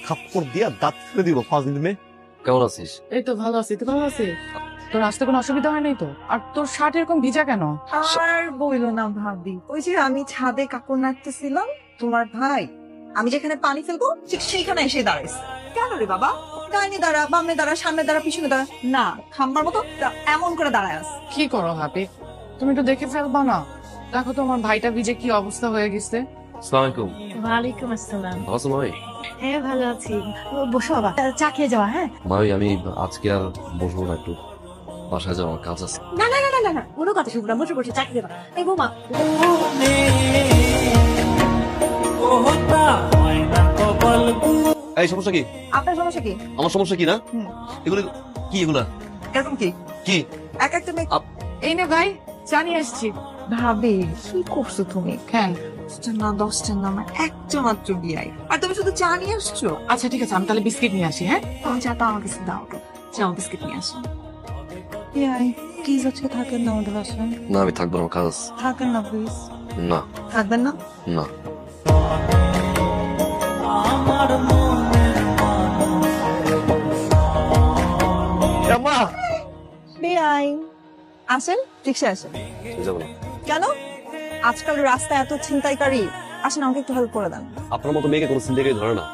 থাপ্পড় দিয়া দাঁত ফেলে দিব 5 দিন মে। কেমন আছিস? এই তো ভালো আছি, তুই ভালো আছিস? তোর আসতে কোনো অসুবিধা হয় নাই তো? আর তোর শার্ট এরকম ভিজা কেন? আর বইলো না ভাবি, ওই যে আমি ছাদে কাপড় নাড়তেছিলাম, তোমার ভাই আমি যেখানে পানি ফেলবো ঠিক সেইখানে এসে দাঁড়াইছে। কেন রে বাবা? ডাইনে দাঁড়া, বামে দাঁড়া, সামনে দাঁড়া, পিছনে দাঁড়া, না খাম্বার মতো এমন করে দাঁড়ায় আছে। কি করো হাবি, তুমি একটু দেখে ফেলবা না? দেখো তো আমার ভাইটা ভিজে কি অবস্থা হয়ে গেছে। আসসালামু আলাইকুম। ওয়ালাইকুম আসসালাম। ভালো আছো মামি? হ্যাঁ ভালো আছি। বসো বাবা, চা খেয়ে যাওয়া। হ্যাঁ মামি আমি আজকে আর বসবো না, একটু বাসায় যাওয়ার কাজ আছে। না না না না না না, কোনো কথা শুনবো না, বসে বসে চা খেয়ে যাবা। এই বৌমা, এই সমস্যা কি? আপনার সমস্যা কি? আমার সমস্যা কি না? হুম। এগুলো কি? এগুলা এরকম কি কি? এক একটা মেয়ে। এই নে ভাই, চা নিয়ে আসছি। ভাবি কি করছো তুমি? কেন? 10টা না 10টা না, আমার একটা মাত্র বিয়াই, আর তুমি শুধু চা নিয়ে আসছো। আচ্ছা ঠিক আছে, আমি তাহলে বিস্কিট নিয়ে আসি। হ্যাঁ তোমার চাটা আমার কাছে দাও, চা বিস্কিট নিয়ে আসো। বিয়াই প্লিজ আজকে থাকেন না আমাদের বাসায়, না আমি থাকবো না, কাজ আছে। থাকেন না প্লিজ। না থাকবেন না? না। আম্মা বিয়াই আসেন, রিক্সা আসেন। যাবো না। কেন? আজকাল রাস্তায় এত ছিনতাইকারী, আসেন আমাকে একটু হেল্প করে দেন। আপনার মতো মেয়েকে কোনো চিন্তাকে ধরে না।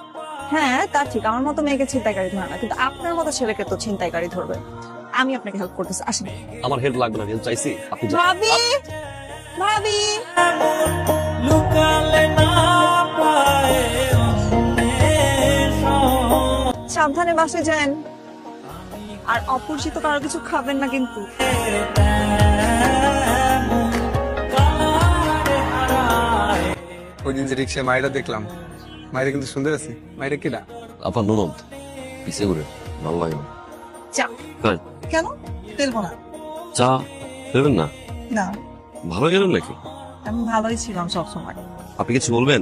হ্যাঁ তা ঠিক, আমার মতো মেয়েকে ছিনতাইকারী ধরে না, কিন্তু আপনার মতো ছেলেকে তো ছিনতাইকারী ধরবে। আমি আপনাকে হেল্প করতেছি, আসেন। আমার হেল্প লাগবে না, আমি চাইছি আপনি যান। ভাবি, ভাবি সাবধানে বাসে যান, আর অপরিচিত কারো কিছু খাবেন না কিন্তু। ওই দিন যে রিক্সায় মায়েরা দেখলাম, মায়েরা কিন্তু সুন্দর আছে। মায়েরা কিনা? আপনার ননদ পিছে ঘুরে ভালো লাগে না। চা তাই? কেন ফেলবো না? চা ফেলবেন না? না, ভালো গেলেন নাকি? আমি ভালোই ছিলাম সবসময়। আপনি কিছু বলবেন?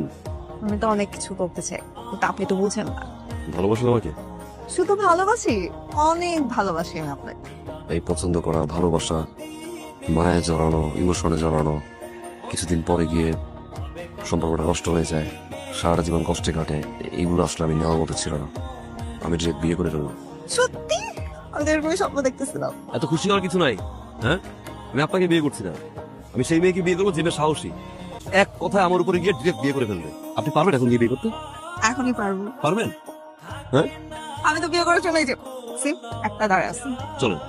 আমি তো অনেক কিছু করতে চাই, কিন্তু আপনি তো বুঝেন না। ভালোবাসেন আমাকে? শুধু ভালোবাসি, অনেক ভালোবাসি আমি আপনাকে। এই পছন্দ করা, ভালোবাসা, মায়ে জড়ানো, ইমোশনে জড়ানো, কিছুদিন পরে গিয়ে সম্পর্কটা নষ্ট হয়ে যায়, সারা জীবন কষ্টে কাটে, এইগুলো আসলে আমি নেওয়ার মতো ছিল না। আমি ডিরেক্ট বিয়ে করে ফেললাম। সত্যি আমি এরকমই স্বপ্ন দেখতেছিলাম। এত খুশি হওয়ার কিছু নাই। হ্যাঁ, আমি আপনাকে বিয়ে করছি না, আমি সেই মেয়েকে বিয়ে করবো যে মেয়ে সাহসী, এক কথায় আমার উপরে গিয়ে ডিরেক্ট বিয়ে করে ফেলবে। আপনি পারবেন এখন গিয়ে বিয়ে করতে? এখনই পারবো। পারবেন? হ্যাঁ আমি তো বিয়ে করে চলে যাবো। একটা দাঁড়ায় আছে। চলেন।